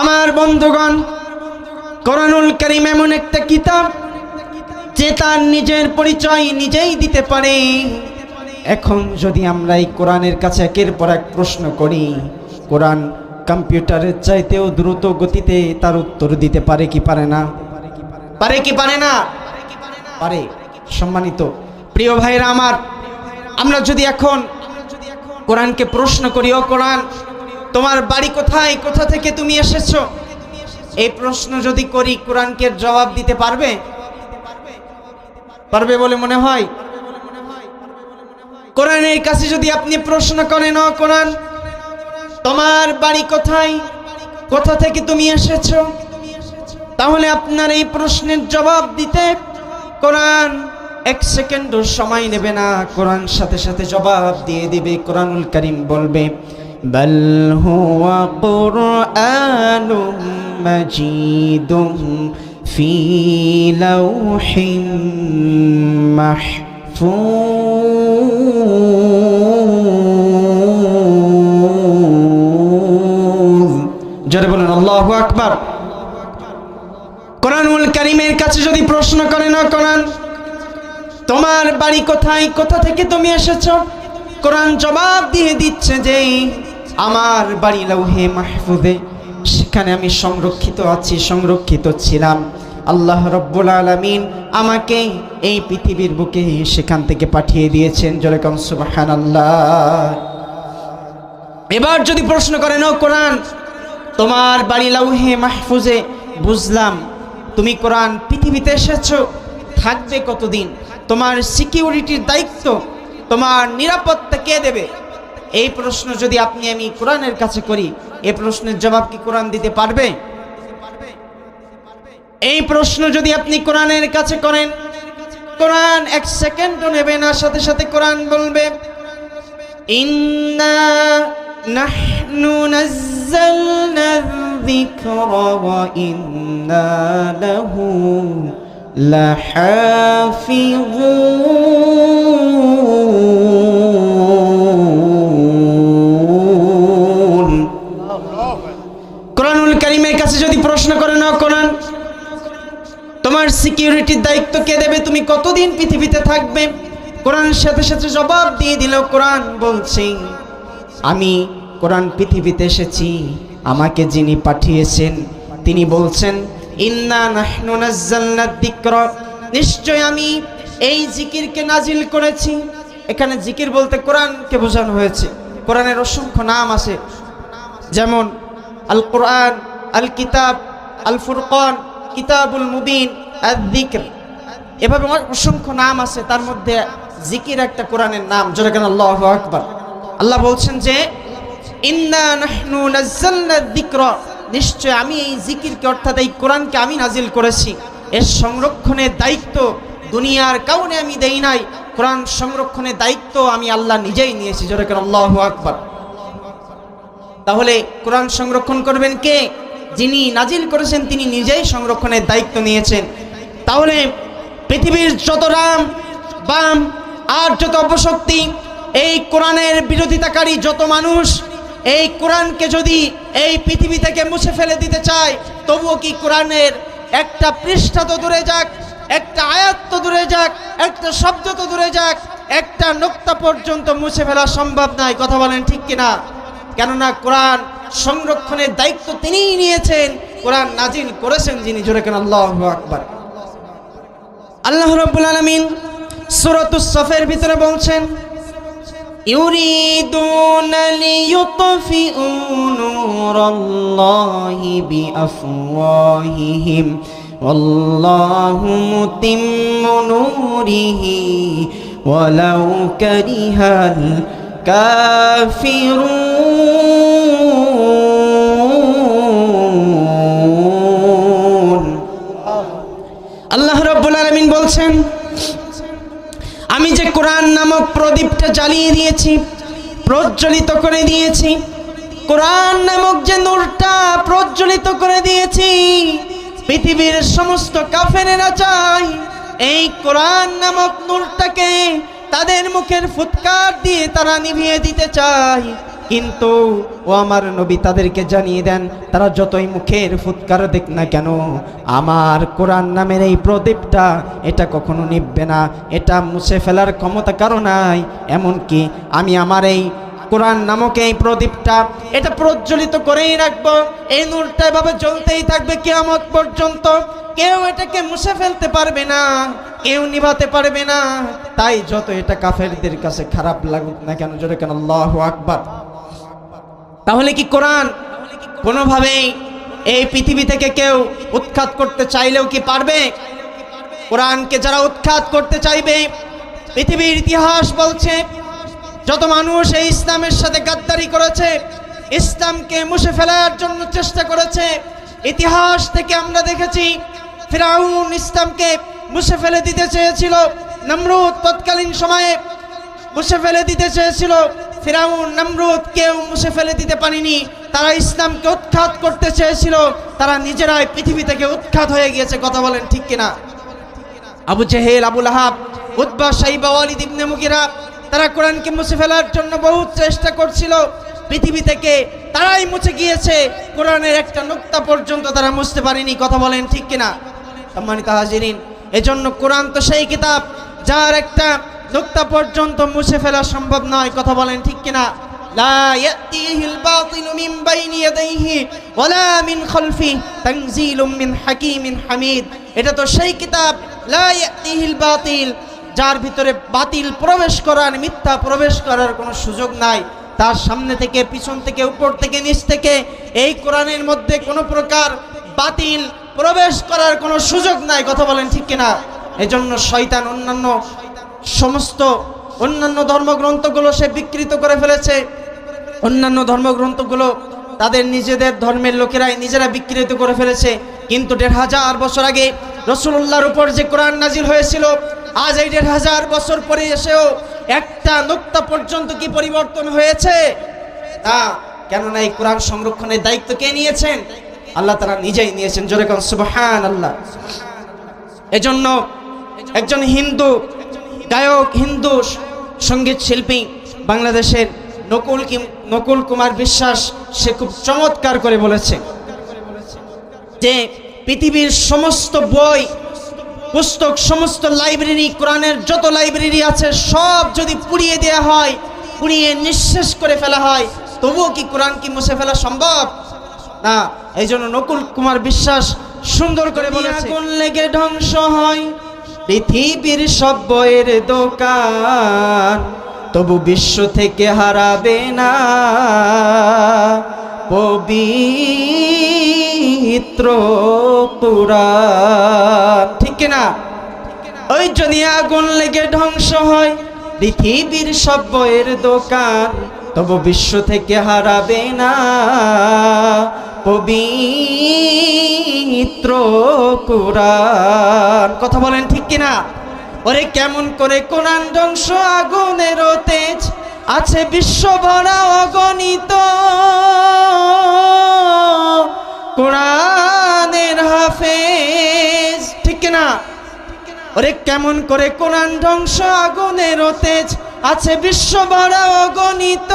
আমার বন্ধুগণ, কোরআনুল কারীম এমন একটা কিতাব যে তার নিজের পরিচয় নিজেই দিতে পারে। এখন যদি আমরা এই কোরআনের কাছে একের পর এক প্রশ্ন করি, কোরআন কম্পিউটারের চাইতেও দ্রুত গতিতে তার উত্তর দিতে পারে কি পারে না? পারে কি পারে না? পারে। সম্মানিত প্রিয় ভাইরা আমার, আমরা যদি এখন কোরআনকে প্রশ্ন করি, ও কোরআন, তোমার বাড়ি কোথায়, কোথা থেকে তুমি এসেছো, এই প্রশ্ন যদি করি, কোরআনকে জবাব দিতে পারবে? পারবে বলে মনে হয়? কোরআনের কাছে যদি আপনি প্রশ্ন করেন, ও কোরআন, তোমার বাড়ি কোথায়, কোথা থেকে তুমি এসেছো, তাহলে আপনার এই প্রশ্নের জবাব দিতে কোরআন এক সেকেন্ডও সময় নেবে না, কোরআন সাথে সাথে জবাব দিয়ে দিবে। কোরআনুল কারীম বলবে, বাল হুয়া কুরআনুম মাজিদুম ফি লাওহিম মাহফুজ। জোরে বলেন আল্লাহু আকবার। কোরআনুল কারীমের কাছে যদি প্রশ্ন করে, না কোরআন, তোমার বাড়ি কোথায়, কোথা থেকে তুমি এসেছো, কোরআন জবাব দিয়ে দিচ্ছে যে আমার বাড়ি লাউহে মাহফুজে, সেখানে আমি সংরক্ষিত আছি, সংরক্ষিত ছিলাম। আল্লাহ রাব্বুল আলামিন আমাকে এই পৃথিবীর বুকে সেখান থেকে পাঠিয়ে দিয়েছেন। জোরে কোন সুবহানাল্লাহ। এবার যদি প্রশ্ন করেন, ও কোরআন, তোমার বাড়ি লাউহে মাহফুজে, বুঝলাম তুমি কোরআন পৃথিবীতে এসেছো, থাকবে কতদিন, তোমার সিকিউরিটির দায়িত্ব, তোমার নিরাপত্তা কে দেবে, এই প্রশ্ন যদি আপনি আমি কোরআনের কাছে করি, এই প্রশ্নের জবাব কি কোরআন দিতে পারবে? এই প্রশ্ন যদি আপনি কোরআনের কাছে করেন, কোরআন এক সেকেন্ডও নেবে না, সাথে সাথে কোরআন বলবে, ইন্না নাহনু নাযালনা যিকরা ওয়া ইন্না লাহু লাহাফিজুন। কোরআনুল কারীমের কাছে যদি প্রশ্ন করেন, না কোরআন, তোমার সিকিউরিটির দায়িত্ব কে দেবে, তুমি কতদিন পৃথিবীতে থাকবে, কোরআন সাথে সাথে জবাব দিয়ে দিল। কোরআন বলছে, আমি কোরআন পৃথিবীতে এসেছি, আমাকে যিনি পাঠিয়েছেন তিনি বলছেন, ইন্না নাহনু নাযালনা যিকরা, নিশ্চয় আমি এই জিকিরকে নাজিল করেছি। এখানে জিকির বলতে কোরআনকে বোঝানো হয়েছে। কোরআনের অসংখ্য নাম আছে, যেমন আল কোরআন, আল কিতাব, আল ফুরকান, কিতাবুল মুবিন, আয-যিকর, এভাবে অসংখ্য নাম আছে। তার মধ্যে জিকির একটা কোরআনের নাম। জোরে কেন আল্লাহু আকবার। আল্লাহ বলছেন যে, ইন্না নাহনু নাযালনা যিকরা, নিশ্চয় আমি এই জিকিরকে অর্থাৎ এই কোরআনকে আমি নাজিল করেছি। এর সংরক্ষণের দায়িত্ব দুনিয়ার কাউকে আমি দেই নাই, কোরআন সংরক্ষণের দায়িত্ব আমি আল্লাহ নিজেই নিয়েছি। জোরে কেন আল্লাহু আকবার। তাহলে কোরআন সংরক্ষণ করবেন কে? যিনি নাজিল করেছেন তিনি নিজেই সংরক্ষণের দায়িত্ব নিয়েছেন। তাহলে পৃথিবীর যত রাম বাম আর যত অপশক্তি, এই কোরআনের বিরোধিতাকারী যত মানুষ, এই কোরআনকে যদি এই পৃথিবী থেকে মুছে ফেলে দিতে চায়, তবুও কি কোরআনের একটা পৃষ্ঠা তো দূরে যাক, একটা আয়াত তো দূরে যাক, একটা শব্দ তো দূরে যাক, একটা নোক্তা পর্যন্ত মুছে ফেলা সম্ভব নয়। কথা বলেন ঠিক কিনা? কেননা কোরআন সংরক্ষণের দায়িত্ব তিনিই নিয়েছেন, কোরআন নাজিল করেছেন যিনি। জোরে কেন আল্লাহু আকবার। আল্লাহ রাব্বুল আলামিন সূরাতুস সফের ভিতরে বলছেন, ইউরিদুনা লিইউতফিউ নূরাল্লাহি বিআফওয়াহিহিম ওয়াল্লাহু মুতিম্মু নূরিহি ওয়ালাউ কারিহাল কাফিরুন। আল্লাহ রাব্বুল আলামিন বলছেন, আমি যে কোরআন নামক প্রদীপটা জ্বালিয়ে দিয়েছি, প্রজ্বলিত করে দিয়েছি, কোরআন নামক যে নূরটা প্রজ্বলিত করে দিয়েছি, পৃথিবীর সমস্ত কাফেরেরা চায় এই কোরআন নামক নূরটাকে তাদের মুখের ফুৎকার দিয়ে তারা নিভিয়ে দিতে চায়, কিন্তু ও আমার নবী তাদেরকে জানিয়ে দেন, তারা যতই মুখের ফুৎকার দেখ না কেন, আমার কোরআন নামের এই প্রদীপটা এটা কখনো নিভবে না, এটা মুছে ফেলার ক্ষমতা কারো নাই। এমনকি আমি আমার এই কোরআন নামক এই প্রদীপটা এটা প্রজ্বলিত করেই রাখবো, এই নূরটা এভাবে জ্বলতেই থাকবে কিয়ামত পর্যন্ত। কেউ এটাকে মুছে ফেলতে পারবে না, কেউ নিভাতে পারবে না। তাই যত এটা কাফেরদের কাছে খারাপ লাগুক না কেন, জোরে কেন আল্লাহু আকবার। তাহলে কি কোরআন কোনোভাবেই এই পৃথিবী থেকে কেউ উৎখাত করতে চাইলেও কি পারবে? কোরআনকে যারা উৎখাত করতে চাইবে, পৃথিবীর ইতিহাস বলছে যত মানুষ এই ইসলামের সাথে গাদ্দারি করেছে, ইসলামকে মুছে ফেলার জন্য চেষ্টা করেছে, ইতিহাস থেকে আমরা দেখেছি ফিরাউন ইসলামকে মুছে ফেলে দিতে চেয়েছিল, নমরুদ তৎকালীন সময়ে মুছে ফেলে দিতে চেয়েছিল, ফিরাউন নমরুদ কেউ মুছে ফেলে দিতে পারেনি। তারা ইসলামকে উৎখাত করতে চেয়েছিল, তারা নিজেরাই পৃথিবী থেকে উৎখাত হয়ে গিয়েছে। কথা বলেন ঠিক কিনা? আবু জেহেল, আবু লাহাব, উতবা, শাইবা, ওয়ালিদ ইবনে মুগিরা, তারা কোরআনকে মুছে ফেলার জন্য বহুত চেষ্টা করছিল, পৃথিবী থেকে তারাই মুছে গিয়েছে, কোরআনের একটা নুক্তা পর্যন্ত তারা মুছতে পারেনি। কথা বলেন ঠিক কিনা? সম্মানিত হাজিরিন, এজন্য কোরআন তো সেই কিতাব যার একটা নুক্তা পর্যন্ত মুছে ফেলা সম্ভব নয়। কথা বলেন ঠিক কিনা? লা ইয়াতিহিল বাতিলু মিন বাইনি ইয়াদাইহি ওয়ালা মিন খালফিহি তানজিলুম মিন হাকীমিন হামিদ। এটা তো সেই কিতাব লা ইয়াতিহিল বাতিল, যার ভিতরে বাতিল প্রবেশ করার, মিথ্যা প্রবেশ করার কোনো সুযোগ নাই। তার সামনে থেকে, পিছন থেকে, উপর থেকে, নিচ থেকে এই কোরআনের মধ্যে কোনো প্রকার বাতিল প্রবেশ করার কোনো সুযোগ নাই। কথা বলেন ঠিক কিনা? এজন্য শয়তান সমস্ত অন্যান্য ধর্মগ্রন্থগুলো সে বিকৃত করে ফেলেছে। অন্যান্য ধর্মগ্রন্থগুলো তাদের নিজেদের ধর্মের লোকেরাই নিজেরা বিকৃত করে ফেলেছে। কিন্তু ১৫০০ বছর আগে রাসূলুল্লাহর উপর যে কোরআন নাজিল হয়েছিল, আজ এই ১৫০০ বছর পরে এসেও একটা নুক্তা পর্যন্ত কি পরিবর্তন হয়েছে? না। কেননা এই কোরআন সংরক্ষণের দায়িত্ব কে নিয়েছেন? আল্লাহ তাআলা নিজেই নিয়েছেন। জোরে বলুন সুবহানাল্লাহ। এজন্য একজন হিন্দু গায়ক, হিন্দু সঙ্গীত শিল্পী, বাংলাদেশের নকুল কুমার বিশ্বাস, সে খুব চমৎকার করে বলেছে যে পৃথিবীর সমস্ত বই, পুস্তক, সমস্ত লাইব্রেরি, কোরআনের যত লাইব্রেরি আছে সব যদি পুড়িয়ে দেওয়া হয়, পুড়িয়ে নিঃশেষ করে ফেলা হয়, তবুও কি কোরআন কি মুছে ফেলা সম্ভব? না। এই জন্য নকুল কুমার বিশ্বাস সুন্দর করে বলেছে, আগুন লেগে ধ্বংস হয় পৃথিবীর সব বইয়ের দোকান, তবু বিশ্ব থেকে হারাবে না পবিত্র কুরআন। ঠিক কিনা? ওই যদি আগুন লেগে ধ্বংস হয় পৃথিবীর সব বইয়ের দোকান, তবু বিশ্ব থেকে হারাবে না পবিত্র কুরআন। কথা বলেন ঠিক কিনা? ওরে কেমন করে কোরআন ধ্বংস, আগুনের তেজ আছে বিশ্ব ভরা অগণিত, কোরআনের হাফেজ। ঠিক কিনা? ওরে কেমন করে কোরআন ধ্বংস, আগুনের তেজ আছে বিশ্ব ভরা অগণিত,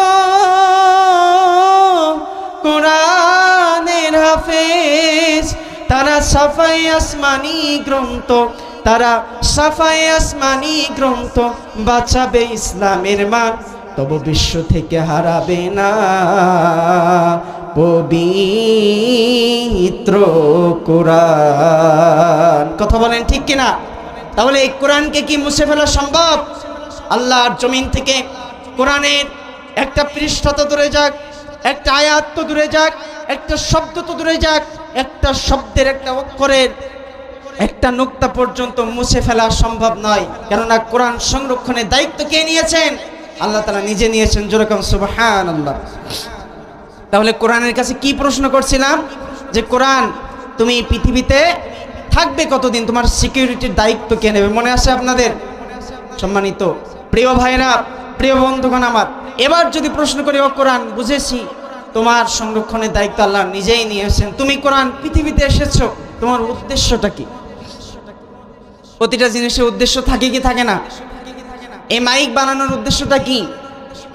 কোরআনের হাফেজ। তারা সাফায়ে আসমানি গ্রন্থ, তারা সাফায়ে আসমানি গ্রন্থ বাঁচাবে ইসলামের মান, তবু বিশ্ব থেকে হারাবে না পবিত্র কোরআন। কথা বলেন ঠিক কিনা? তাহলে এই কোরআনকে কি মুছে ফেলা সম্ভব? আল্লাহর জমিন থেকে কোরআনের একটা পৃষ্ঠা তো দূরে যাক, একটা আয়াত তো দূরে যাক, একটা শব্দ তো দূরে যাক, একটা শব্দের, একটা অক্ষরের একটা নুক্তা পর্যন্ত মুছে ফেলা সম্ভব নয়। কেননা কোরআন সংরক্ষণের দায়িত্ব কে নিয়েছেন? আল্লাহ তাআলা নিজে নিয়েছেন। যেরকম সুবহানাল্লাহ। তাহলে কোরআনের কাছে কি প্রশ্ন করছিলাম যে কোরআন তুমি পৃথিবীতে থাকবে কতদিন, তোমার সিকিউরিটির দায়িত্ব কে নেবে? মনে আছে আপনাদের? সম্মানিত প্রিয় ভাইরা, প্রিয় বন্ধুগণ আমার, এবার যদি প্রশ্ন করি, ও কোরআন বুঝেছি তোমার সংরক্ষণের দায়িত্ব আল্লাহ নিজেই নিয়েছেন, তুমি কোরআন পৃথিবীতে এসেছো, তোমার উদ্দেশ্যটা কি? প্রতিটা জিনিসের উদ্দেশ্য থাকে কি থাকে না? এই মাইক বানানোর উদ্দেশ্যটা কি?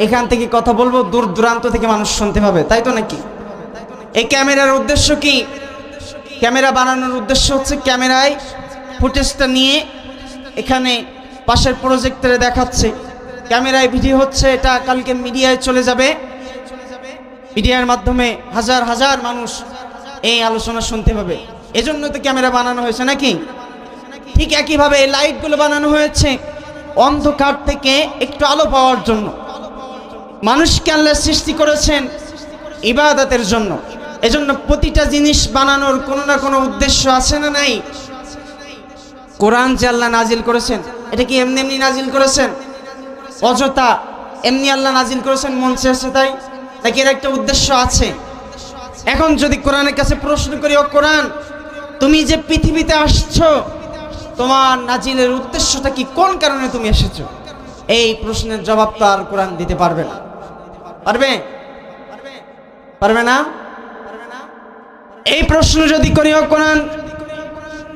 এখান থেকে কথা বলবো, দূর দূরান্ত থেকে মানুষ শুনতে পাবে, তাই তো নাকি? এই ক্যামেরার উদ্দেশ্য কি? ক্যামেরা বানানোর উদ্দেশ্য হচ্ছে ক্যামেরায় ফুটেজটা নিয়ে এখানে পাশের প্রজেক্টরে দেখাচ্ছে, ক্যামেরায় ভিডিও হচ্ছে, এটা কালকে মিডিয়ায় চলে যাবে, মিডিয়ার মাধ্যমে হাজার হাজার মানুষ এই আলোচনা শুনতে পাবে। এজন্য তো ক্যামেরা বানানো হয়েছে নাকি? ঠিক একইভাবে এই লাইটগুলো বানানো হয়েছে অন্ধকার থেকে একটু আলো পাওয়ার জন্য। মানুষকে আল্লাহ সৃষ্টি করেছেন ইবাদতের জন্য, এজন্য প্রতিটা জিনিস বানানোর কোনো না কোনো উদ্দেশ্য আছে না নাই? কোরআন যে আল্লাহ নাজিল করেছেন, এটা কি এমনি এমনি নাজিল করেছেন? অযথা এমনি আল্লাহ নাজিল করেছেন মন চেয়েছে তাই? নাকি এর একটা উদ্দেশ্য আছে? এখন যদি কোরআনের কাছে প্রশ্ন করি, ও কোরআন, তুমি যে পৃথিবীতে আসছো, তোমার নাজিলের উদ্দেশ্যটা কি? কোন কারণে তুমি এসেছো? এই প্রশ্নের জবাব তো আর কোরআন দিতে পারবে না। পারবে? পারবে না? এই প্রশ্ন যদি করি, ও কোরআন,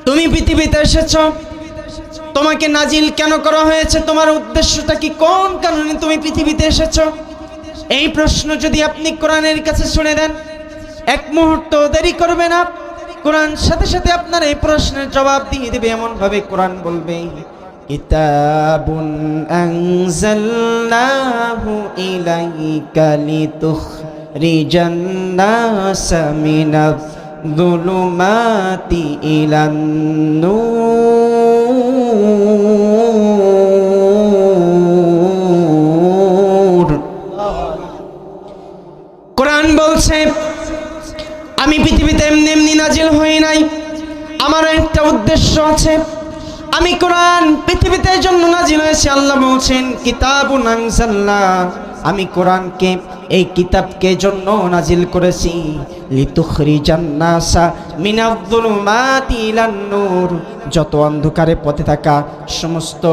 তুমি পৃথিবীতে এসেছো, তোমাকে নাজিল কেন করা হয়েছে? তোমার উদ্দেশ্যটা কি? কোন কারণে তুমি পৃথিবীতে এসেছো? এই প্রশ্ন যদি আপনি কোরআনের কাছে শুনে দেন, এক মুহূর্ত দেরি করবে না, কোরআন সাথে সাথে আপনার এই প্রশ্নের জবাব দিয়ে দেবে। এমন ভাবে কোরআন বলবে, কিতাবুন আনজালনাহু ইলাইকা লিতুখরিজান নাসা মিনাজ যুলুমাতি ইলান নূর। কোরআন বলছে, আমি পৃথিবীতে এমনি এমনি নাজিল হই নাই, আমার একটা উদ্দেশ্য আছে। আমি কোরআন পৃথিবীতে জন্য নাজিল হয়েছে। আল্লাহ বলছেন, কিতাবুন আনজালনা, আমি কোরআনকে, এই কিতাবকে জন্য নাজিল করেছি, লিতুখরিজান নাসা মিনাজ যুলুমাতি ইলান নূর, যত অন্ধকারে পথে থাকা, সমস্ত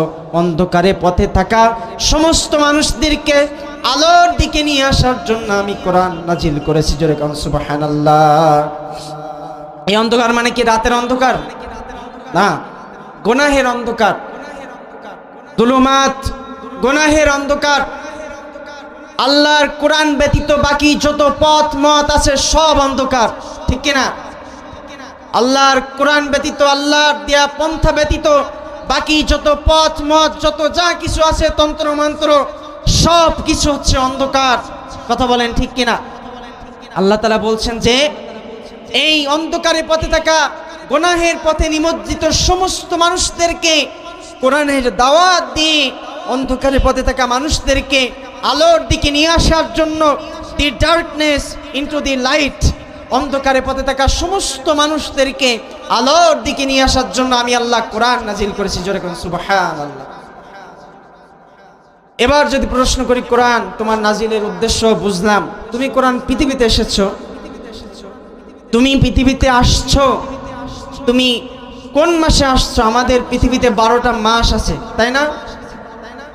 অন্ধকারে পথে থাকা সমস্ত মানুষদেরকে আলোর দিকে নিয়ে আসার জন্য আমি কোরআন নাজিল করেছি। জোরে কোন সুবহানাল্লাহ। এই অন্ধকার মানে কি রাতের অন্ধকার না, গুনাহের অন্ধকার, যুলুমাত গুনাহের অন্ধকার। আল্লাহর কোরআন ব্যতীত বাকি যত পথ মত আছে সব অন্ধকার, ঠিক কিনা? আল্লাহর কোরআন ব্যতীত, আল্লাহর দেয়া পন্থা ব্যতীত বাকি যত পথ মত, যত যা কিছু আছে, তন্ত্র মন্ত্র, সব কিছু হচ্ছে অন্ধকার। কথা বলেন ঠিক কিনা? আল্লাহ তাআলা বলছেন যে এই অন্ধকারে পথে থাকা, গুনাহের পথে নিমজ্জিত সমস্ত মানুষদেরকে কোরআনের দাওয়াত দিয়ে অন্ধকারে পথে থাকা মানুষদেরকে আলোর দিকে নিয়ে আসার জন্য, দি ডার্কনেস ইনটু দি লাইট, অন্ধকারে পথে থাকা সমস্ত মানুষদেরকে আলোর দিকে নিয়ে আসার জন্য আমি আল্লাহ কোরআন নাজিল করেছি। জোরে কোন সুবহানাল্লাহ। এবার যদি প্রশ্ন করি, কোরআন তোমার নাজিলের উদ্দেশ্য বুঝলাম, তুমি কোরআন পৃথিবীতে এসেছো, তুমি পৃথিবীতে আসছো, তুমি কোন মাসে আসছো? আমাদের পৃথিবীতে 12টা মাস আছে, তাই না?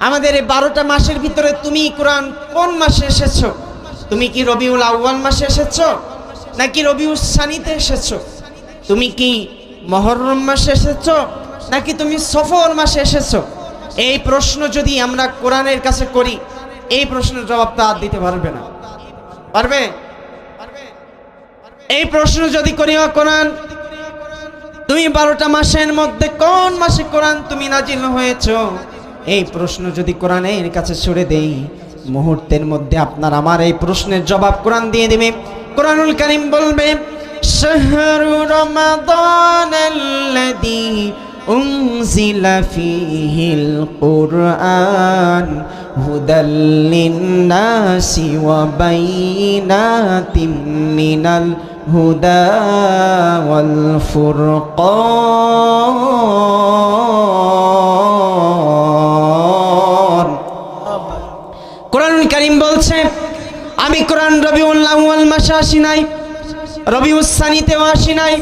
আমাদের এই 12টা মাসের ভিতরে তুমি কোরআন কোন মাসে এসেছো? তুমি কি রবিউল আউয়াল মাসে এসেছো, নাকি রবিউল সানিতে এসেছো? তুমি কি মুহররম মাসে এসেছো, নাকি তুমি সফর মাসে এসেছো? এই প্রশ্ন যদি আমরা কোরআনের কাছে করি, এই প্রশ্নের জবাব তা দিতে পারবে না। পারবে? এই প্রশ্ন যদি করি, কোরআন তুমি 12টা মাসের মধ্যে কোন মাসে কোরআন তুমি নাজিল হয়েছো, এই প্রশ্ন যদি কোরআনের কাছে ছুড়ে দেই, মুহূর্তের মধ্যে আপনার আমার এই প্রশ্নের জবাব কোরআন দিয়ে দেবে। কোরআনুল কারীম বলবে, শাহরু রমাদানাল্লাযী উনজিলা ফীহিল কুরআন হুদাল লিন্নাসি ওয়া বাইনাতিম মিনাল হুদা ওয়াল ফুরকান। কোরআনুল কারীম বলছে, আমি কোরআন রবিউল আউয়াল মাসে আসি নাই, রবিউল সানিতেও আসি নাই,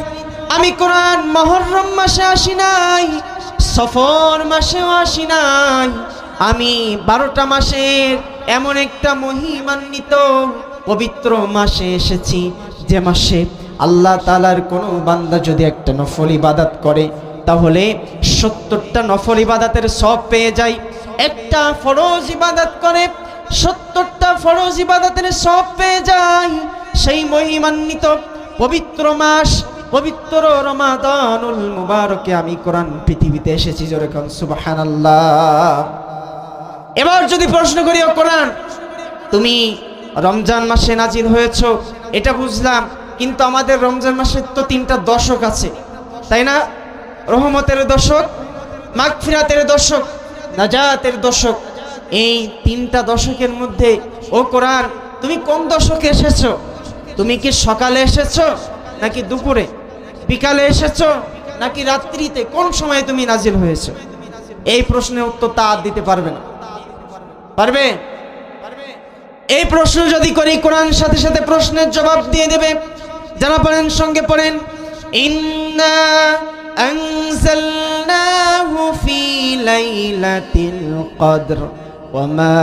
আমি কোরআন মুহররম মাসে আসি নাই, সফর মাসেও আসি নাই, আমি 12টা মাসের এমন একটা মহিমান্বিত পবিত্র মাসে এসেছি, যে মাসে আল্লাহ তাআলার কোনো বান্দা যদি একটা নফল ইবাদত করে, তাহলে 70টা নফল ইবাদতের সওয়াব পেয়ে যায়। একটা ফরজ ইবাদত করে 70টা ফরজ ইবাদতের সব পেয়ে যায়। সেই মহিমান্বিত পবিত্র মাস পবিত্র রমাদানুল মুবারকে আমি কোরআন পৃথিবীতে এসেছি, জোরে কোন সুবহানাল্লাহ। এবার যদি প্রশ্ন করি, ও কোরআন তুমি রমজান মাসে নাজিল হয়েছো এটা বুঝলাম, কিন্তু আমাদের রমজান মাসের তো 3টা দশক আছে, তাই না? রহমতের দশক, মাগফিরাতের দশক, নাজাতের দশক। এই 3টা দশকের মধ্যে ও কোরআন তুমি কোন দশকে এসেছো? তুমি কি সকালে এসেছো নাকি দুপুরে, বিকালে এসেছো নাকি রাত্রিতে? কোন সময়ে তুমি নাজিল হয়েছো? এই প্রশ্নের উত্তর তা দিতে পারবে না। পারবে? এই প্রশ্ন যদি করি, কোরআন সাথে সাথে প্রশ্নের জবাব দিয়ে দেবে। যারা পড়েন সঙ্গে পড়েন, ইন্না আনজালনাহু ফি লাইলাতিল কদর ওয়া মা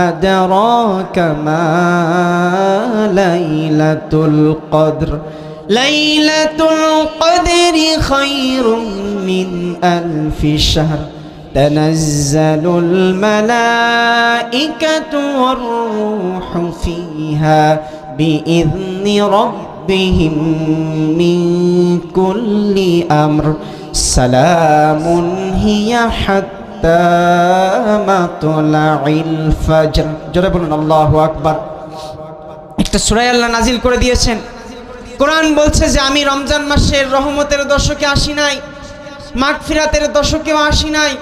আদরাকা মা লাইলাতুল কদর লাইলাতুল কদরি খায়রুম মিন আলফি শাহর تنزل الملائكة والروح فيها بإذن ربهم من كل أمر سلام هي حتى مطلع الفجر জোরে বলুন আল্লাহু আকবার। একটা সূরা আল্লাহ নাজিল করে দিয়েছেন। কোরআন বলছে যে আমি রমজান মাসের রহমতের দশকে আসি নাই, মাগফিরাতের দশকেও আসি নাই,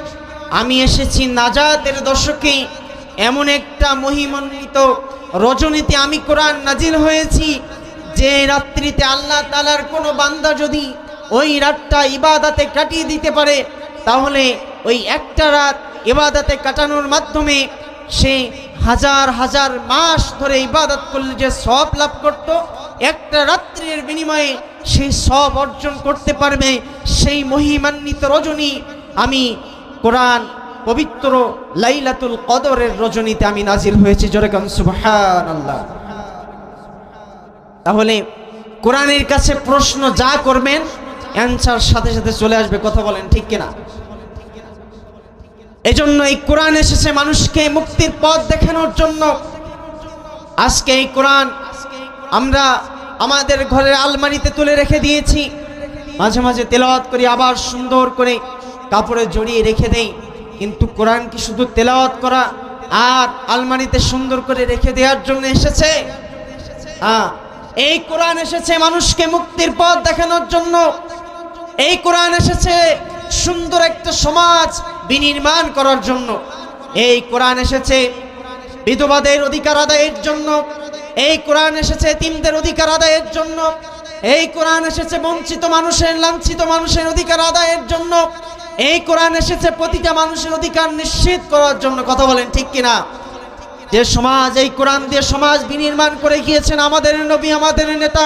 আমি এসেছি নাজাতের দশকে। এমন একটা মহিমান্বিত রজনীতে আমি কোরআন নাজিল হয়েছি, যে রাত্রিতে আল্লাহ তাআলার কোনো বান্দা যদি ওই রাতটা ইবাদতে কাটিয়ে দিতে পারে, তাহলে ওই একটা রাত ইবাদতে কাটানোর মাধ্যমে সে হাজার হাজার মাস ধরে ইবাদত করলে যে সওয়াব লাভ করত, একটা রাত্রির বিনিময়ে সেই সওয়াব অর্জন করতে পারবে। সেই মহিমান্বিত রজনী আমি কোরআন পবিত্র লাইলাতুল কদরের রজনীতে আমি নাজিল হয়েছি, জোরে কোন সুবহানাল্লাহ। তাহলে কোরআনের কাছে প্রশ্ন যা করবেন অ্যানসার সাথে সাথে চলে আসবে, কথা বলেন ঠিক কিনা? এজন্য এই কোরআন এসেছে মানুষকে মুক্তির পথ দেখানোর জন্য। আজকে এই কোরআন আমরা আমাদের ঘরের আলমারিতে তুলে রেখে দিয়েছি, মাঝে মাঝে তেলাওয়াত করি, আবার সুন্দর করে কাপড়ে জড়িয়ে রেখে দেই। কিন্তু কোরআন কি শুধু তেলাওয়াত করা আর আলমারিতে সুন্দর করে রেখে দেওয়ার জন্য এসেছে? এই কোরআন এসেছে মানুষকে মুক্তির পথ দেখানোর জন্য। এই কোরআন এসেছে সুন্দর একটা সমাজ বিনির্মাণ করার জন্য। এই কোরআন এসেছে বিধবাদের অধিকার আদায়ের জন্য। এই কোরআন এসেছে এতিমদের অধিকার আদায়ের জন্য। এই কোরআন এসেছে বঞ্চিত মানুষের, লাঞ্ছিত মানুষের অধিকার আদায়ের জন্য। এই কোরআন এসেছে প্রতিটা মানুষের অধিকার নিশ্চিত করার জন্য, কথা বলেন ঠিক কিনা? যে সমাজ এই কোরআন দিয়ে সমাজ বিনির্মাণ করে গিয়েছেন আমাদের নবী, আমাদের নেতা,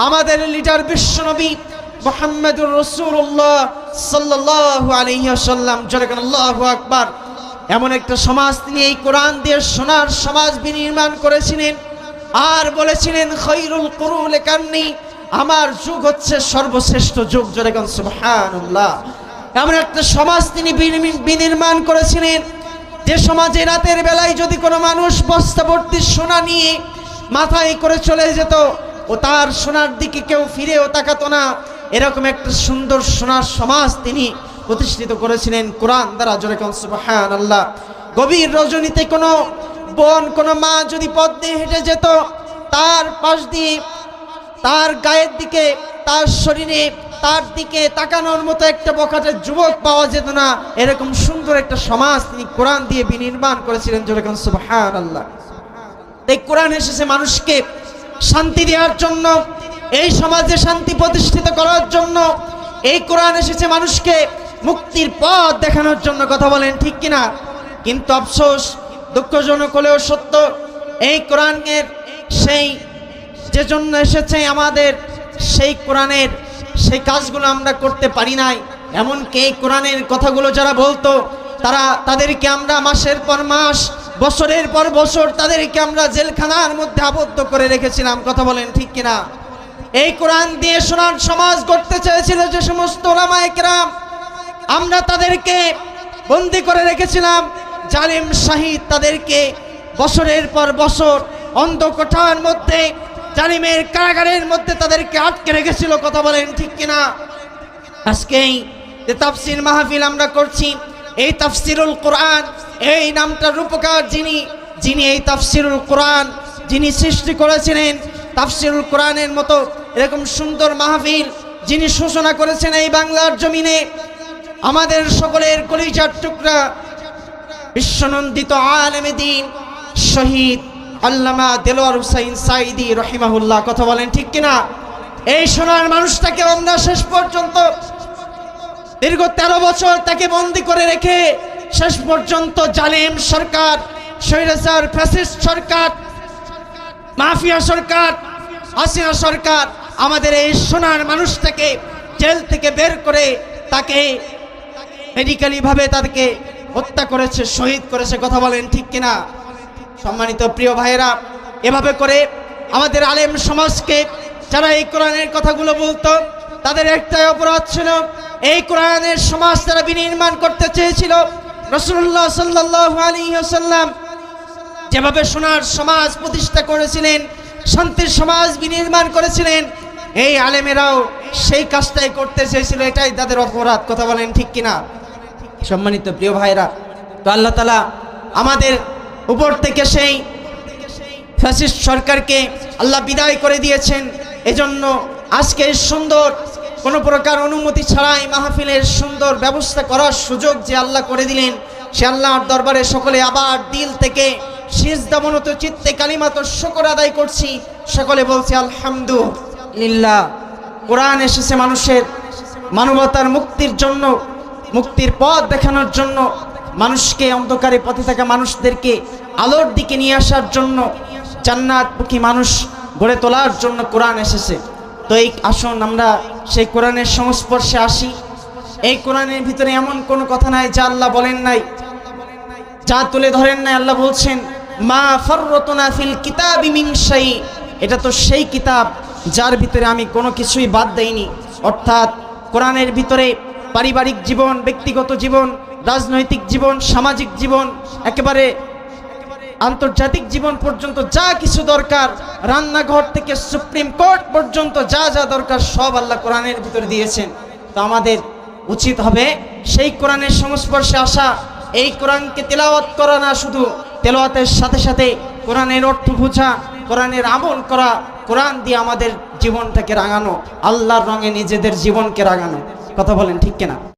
আমাদের লিডার বিশ্ব নবী মুহাম্মদুর রাসূলুল্লাহ সাল্লাল্লাহু আলাইহি ওয়াসাল্লাম, জোরে বলেন আল্লাহু আকবার। এমন একটা সমাজ তিনি এই কোরআন দিয়ে সোনার সমাজ বিনির্মাণ করেছিলেন, আর বলেছিলেন খায়রুল কুরুনি কারনি, আমার যুগ হচ্ছে সর্বশ্রেষ্ঠ যুগ, জোরে বলেন সুবহানাল্লাহ। এমন একটা সমাজ তিনি বিনির্মাণ করেছিলেন, যে সমাজে রাতের বেলায় যদি কোনো মানুষ বস্তা ভর্তি সোনা নিয়ে মাথায় করে চলে যেত, ও তার সোনার দিকে কেউ ফিরেও তাকাতো না। এরকম একটা সুন্দর সোনার সমাজ তিনি প্রতিষ্ঠিত করেছিলেন কোরআন দ্বারা, জোরে বলেন সুবহানাল্লাহ। গভীর রজনীতে কোনো বোন, কোনো মা যদি পথ দিয়ে হেঁটে যেত, তার পাশ দিয়ে তার গায়ের দিকে, তার শরীরে, তার দিকে তাকানোর মতো একটা বখাটের যুবক পাওয়া যেত না। এরকম সুন্দর একটা সমাজ তিনি কোরআন দিয়ে বিনির্মাণ করেছিলেন, জোরে বলেন সুবহানাল্লাহ। এই কোরআন এসেছে মানুষকে শান্তি দেওয়ার জন্য, এই সমাজে শান্তি প্রতিষ্ঠিত করার জন্য। এই কোরআন এসেছে মানুষকে মুক্তির পথ দেখানোর জন্য, কথা বলেন ঠিক কিনা? কিন্তু আফসোস, দুঃখজনক হলেও সত্য, এই কোরআনের সেই যে জন্য এসেছে আমাদের, সেই কোরআনের সেই কাজগুলো আমরা করতে পারি নাই। এমনকি এই কোরআনের কথাগুলো যারা বলতো, তাদেরকে আমরা মাসের পর মাস, বছরের পর বছর তাদেরকে আমরা জেলখানার মধ্যে আবদ্ধ করে রেখেছিলাম, কথা বলেন ঠিক কিনা? এই কোরআন দিয়ে সোনার সমাজ গড়তে চেয়েছিল যে সমস্ত উলামায়ে কেরাম, আমরা তাদেরকে বন্দী করে রেখেছিলাম। জালিম শাহিদ তাদেরকে বছরের পর বছর অন্ধকোঠার মধ্যে, জালিমের কারাগারের মধ্যে তাদেরকে আটকে রেখেছিল। কথা বলেন ঠিক কিনা? আজকেই যে তাফসির মাহফিল আমরা করছি, এই তাফসিরুল কোরআন, এই নামটার রূপকার যিনি এই তাফসিরুল কোরআন যিনি সৃষ্টি করেছিলেন, তাফসিরুল কোরআনের মতো এরকম সুন্দর মাহফিল যিনি সূচনা করেছেন এই বাংলার জমিনে, আমাদের সকলের কলিজার টুকরা বিশ্বনন্দিত আলেমে দ্বীন শহীদ আল্লামা দেলোয়ার হুসাইন সাঈদী রহিমাহুল্লাহ। কথা বলেন ঠিক কিনা? এই সোনার মানুষটাকে আমরা শেষ পর্যন্ত দীর্ঘ 13 বছর তাকে বন্দী করে রেখে শেষ পর্যন্ত জালেম সরকার, স্বৈরাচার ফ্যাসিস্ট সরকার, মাফিয়া সরকার, হাসিনা সরকার আমাদের এই সোনার মানুষটাকে জেল থেকে বের করে তাকে মেডিকেলি ভাবে তাদেরকে হত্যা করেছে, শহীদ করেছে। কথা বলেন ঠিক কিনা? সম্মানিত প্রিয় ভাইয়েরা, এভাবে করে আমাদের আলেম সমাজকে যারা এই কোরআনের কথাগুলো বলতো তাদের একটাই অপরাধ ছিল, এই কোরআনের সমাজ তারা বিনির্মাণ করতে চেয়েছিল। রাসূলুল্লাহ সাল্লাল্লাহু আলাইহি ওয়াসাল্লাম যেভাবে সোনার সমাজ প্রতিষ্ঠা করেছিলেন, শান্তির সমাজ বিনির্মাণ করেছিলেন, এই আলেমেরাও সেই কাজটাই করতে চেয়েছিল। এটাই তাদের অপরাধ। কথা বলেন ঠিক কিনা? সম্মানিত প্রিয় ভাইরা, তো আল্লাহ তাআলা আমাদের উপর থেকে সেই ফ্যাসিস্ট সরকারকে আল্লাহ বিদায় করে দিয়েছেন। এজন্য আজকে সুন্দর কোনো প্রকার অনুমতি ছাড়াই মাহফিলের সুন্দর ব্যবস্থা করার সুযোগ যে আল্লাহ করে দিলেন, সে আল্লাহর দরবারে সকলে আবার দিল থেকে সিজদাবনত চিত্তে কালিমাত শুকর আদায় করছি। সকলে বলছি আলহামদুলিল্লাহ। কোরআন এসেছে মানুষের মানবতার মুক্তির জন্য, মুক্তির পথ দেখানোর জন্য, মানুষকে অন্ধকারে পথে থাকা মানুষদেরকে আলোর দিকে নিয়ে আসার জন্য, জান্নাতমুখী মানুষ গড়ে তোলার জন্য কোরআন এসেছে। তো এই আসুন আমরা সেই কোরআনের সংস্পর্শে আসি। এই কোরআনের ভিতরে এমন কোনো কথা নাই যা আল্লাহ বলেন নাই, যা তুলে ধরেন নাই। আল্লাহ বলছেন মা ফাররাতনা ফিল কিতাবি মিন শাই। এটা তো সেই কিতাব যার ভিতরে আমি কোনো কিছুই বাদ দেইনি। অর্থাৎ কোরআনের ভিতরে পারিবারিক জীবন, ব্যক্তিগত জীবন, রাজনৈতিক জীবন, সামাজিক জীবন, একেবারে আন্তর্জাতিক জীবন পর্যন্ত যা কিছু দরকার, রান্নাঘর থেকে সুপ্রিম কোর্ট পর্যন্ত যা যা দরকার সব আল্লাহ কোরআনের ভিতরে দিয়েছেন। তো আমাদের উচিত হবে সেই কোরআনের সংস্পর্শে আসা, এই কোরআনকে তেলাওয়াত করা না, শুধু তেলাওয়াতের সাথে সাথে কোরআনের অর্থ বোঝা, কোরআনের আমল করা, কোরআন দিয়ে আমাদের জীবনটাকে রাঙানো, আল্লাহর রঙে নিজেদের জীবনকে রাঙানো। কথা বলেন ঠিক কিনা?